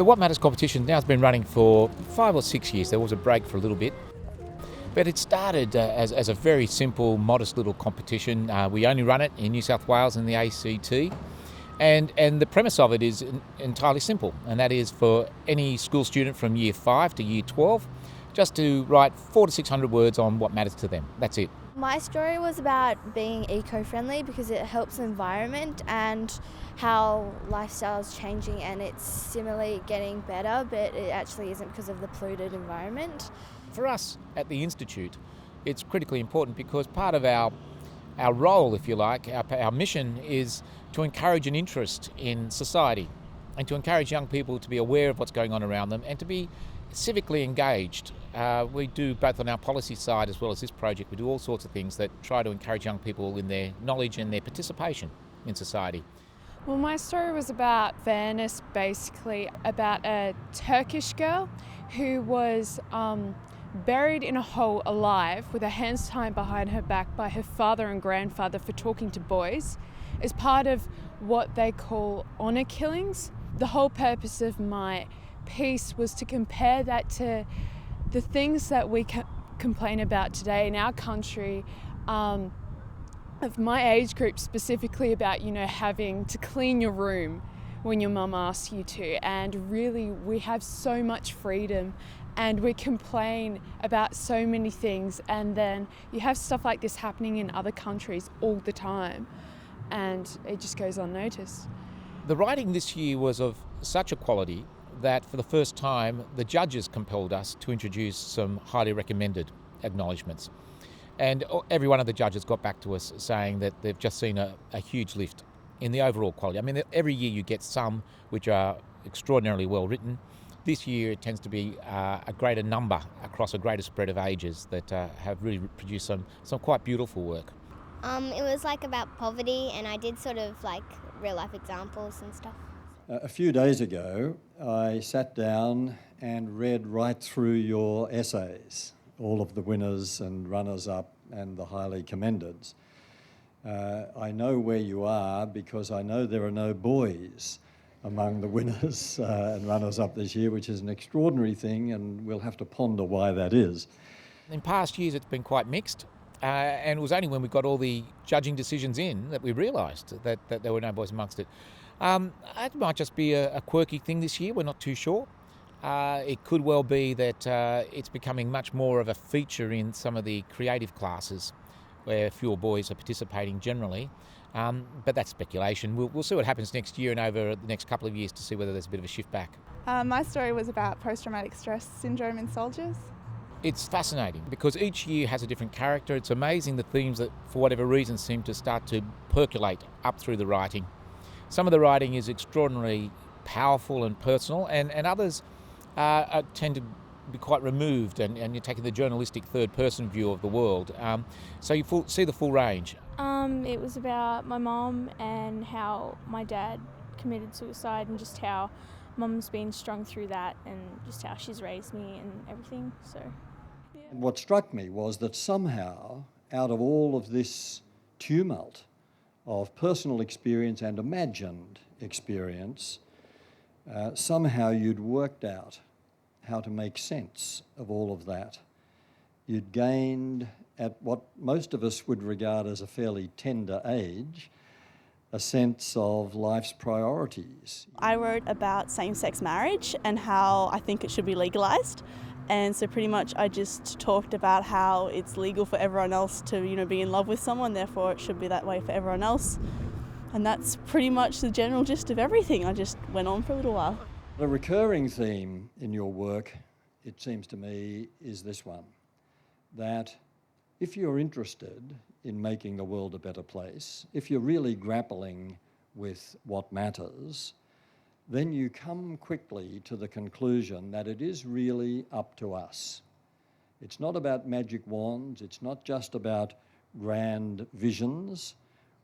The What Matters competition now has been running for 5 or 6 years. There was a break for a little bit. But it started as a very simple, modest little competition. We only run it in New South Wales and the ACT. And the premise of it is entirely simple, and that is for any school student from Year 5 to Year 12 just to write 400 to 600 words on what matters to them. That's it. My story was about being eco-friendly because it helps the environment and how lifestyle is changing, and it's similarly getting better, but it actually isn't because of the polluted environment. For us at the Institute, it's critically important because part of our role, if you like, our mission is to encourage an interest in society and to encourage young people to be aware of what's going on around them and to be civically engaged. We do both on our policy side as well as this project. We do all sorts of things that try to encourage young people in their knowledge and their participation in society. Well, my story was about fairness, basically, about a Turkish girl who was buried in a hole alive with her hands tied behind her back by her father and grandfather for talking to boys as part of what they call honour killings. The whole purpose of my piece was to compare that to the things that we complain about today in our country, of my age group specifically, about, having to clean your room when your mum asks you to. And really, we have so much freedom and we complain about so many things, and then you have stuff like this happening in other countries all the time, and it just goes unnoticed. The writing this year was of such a quality that for the first time the judges compelled us to introduce some highly recommended acknowledgements. And every one of the judges got back to us saying that they've just seen a huge lift in the overall quality. I mean, every year you get some which are extraordinarily well written. This year it tends to be a greater number across a greater spread of ages that have really produced some quite beautiful work. It was about poverty, and I did sort of real life examples and stuff. A few days ago, I sat down and read right through your essays, all of the winners and runners-up and the highly commendeds. I know where you are because I know there are no boys among the winners and runners-up this year, which is an extraordinary thing, and we'll have to ponder why that is. In past years it's been quite mixed, and it was only when we got all the judging decisions in that we realised that there were no boys amongst it. It might just be a quirky thing this year, we're not too sure. It could well be that it's becoming much more of a feature in some of the creative classes where fewer boys are participating generally. But that's speculation. We'll see what happens next year and over the next couple of years to see whether there's a bit of a shift back. My story was about post-traumatic stress syndrome in soldiers. It's fascinating because each year has a different character. It's amazing the themes that, for whatever reason, seem to start to percolate up through the writing. Some of the writing is extraordinarily powerful and personal, and others tend to be quite removed, and you're taking the journalistic third-person view of the world. So you see the full range. It was about my mum and how my dad committed suicide, and just how mum's been strung through that, and just how she's raised me and everything. So, yeah. What struck me was that somehow, out of all of this tumult of personal experience and imagined experience, somehow you'd worked out how to make sense of all of that. You'd gained, at what most of us would regard as a fairly tender age, a sense of life's priorities. I wrote about same-sex marriage and how I think it should be legalised. And so pretty much I just talked about how it's legal for everyone else to, be in love with someone, therefore it should be that way for everyone else. And that's pretty much the general gist of everything. I just went on for a little while. The recurring theme in your work, it seems to me, is this one, that if you're interested in making the world a better place, if you're really grappling with what matters, then you come quickly to the conclusion that it is really up to us. It's not about magic wands, it's not just about grand visions.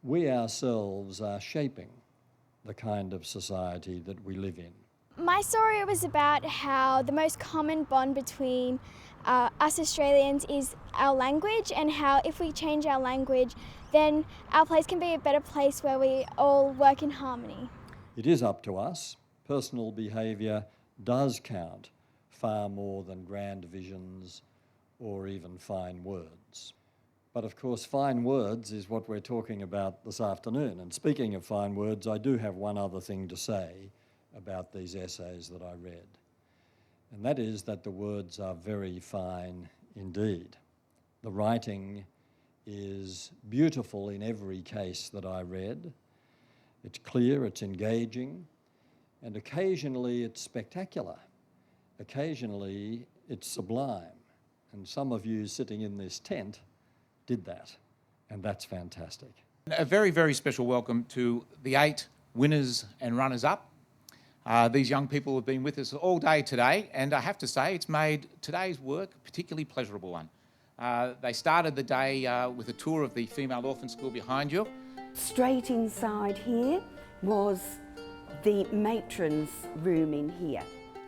We ourselves are shaping the kind of society that we live in. My story was about how the most common bond between us Australians is our language, and how if we change our language, then our place can be a better place where we all work in harmony. It is up to us. Personal behaviour does count far more than grand visions or even fine words. But of course, fine words is what we're talking about this afternoon. And speaking of fine words, I do have one other thing to say about these essays that I read. And that is that the words are very fine indeed. The writing is beautiful in every case that I read. It's clear, it's engaging, and occasionally it's spectacular. Occasionally it's sublime. And some of you sitting in this tent did that, and that's fantastic. A very, very special welcome to the 8 winners and runners-up. These young people have been with us all day today, and I have to say it's made today's work a particularly pleasurable one. They started the day with a tour of the female orphan school behind you. Straight inside here was the matron's room in here.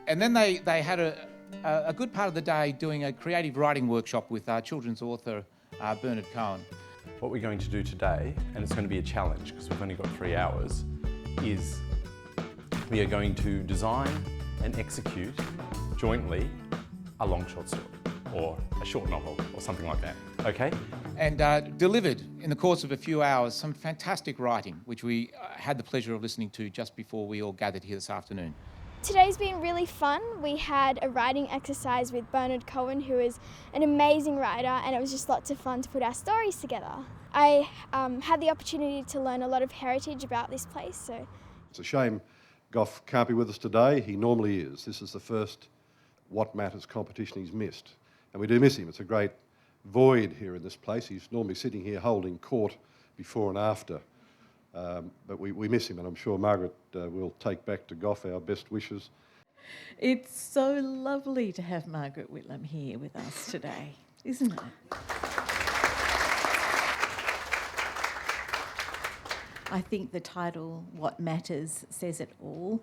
And then they had a good part of the day doing a creative writing workshop with children's author Bernard Cohen. What we're going to do today, and it's going to be a challenge because we've only got 3 hours, is we are going to design and execute jointly a long short story or a short novel or something like that, okay? And delivered in the course of a few hours some fantastic writing, which we had the pleasure of listening to just before we all gathered here this afternoon. Today's been really fun. We had a writing exercise with Bernard Cohen, who is an amazing writer, and it was just lots of fun to put our stories together. I had the opportunity to learn a lot of heritage about this place. So it's a shame Gough can't be with us today. He normally is. This is the first What Matters competition he's missed, and we do miss him. It's a great void here in this place. He's normally sitting here holding court before and after. But we miss him, and I'm sure Margaret will take back to Gough our best wishes. It's so lovely to have Margaret Whitlam here with us today, isn't it? I think the title, What Matters, says it all.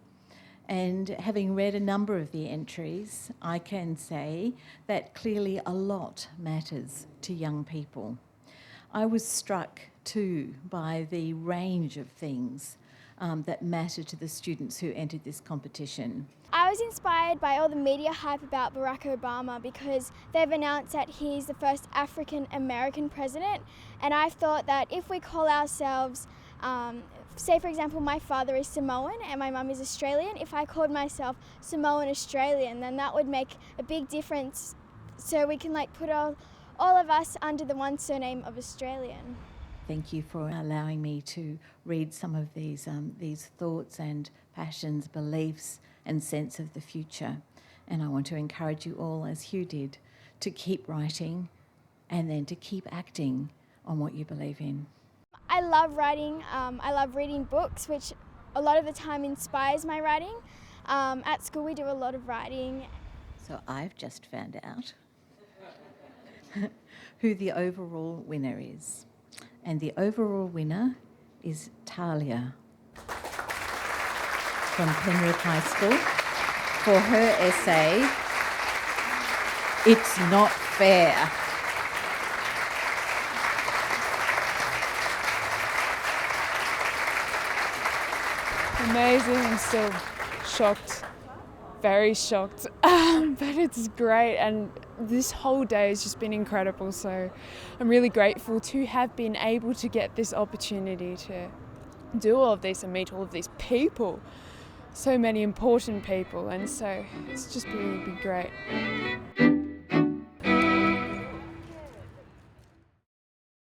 And having read a number of the entries, I can say that clearly a lot matters to young people. I was struck too by the range of things that matter to the students who entered this competition. I was inspired by all the media hype about Barack Obama because they've announced that he's the first African American president, and I thought that if we call ourselves, say for example my father is Samoan and my mum is Australian, if I called myself Samoan Australian, then that would make a big difference, so we can put all of us under the one surname of Australian. Thank you for allowing me to read some of these thoughts and passions, beliefs and sense of the future. And I want to encourage you all, as Hugh did, to keep writing and then to keep acting on what you believe in. I love writing. I love reading books, which a lot of the time inspires my writing. At school we do a lot of writing. So I've just found out who the overall winner is. And the overall winner is Talia from Penrith High School for her essay, It's Not Fair. Amazing. I'm still shocked, very shocked, but it's great, and this whole day has just been incredible, so I'm really grateful to have been able to get this opportunity to do all of this and meet all of these people, so many important people, and so it's just really been great.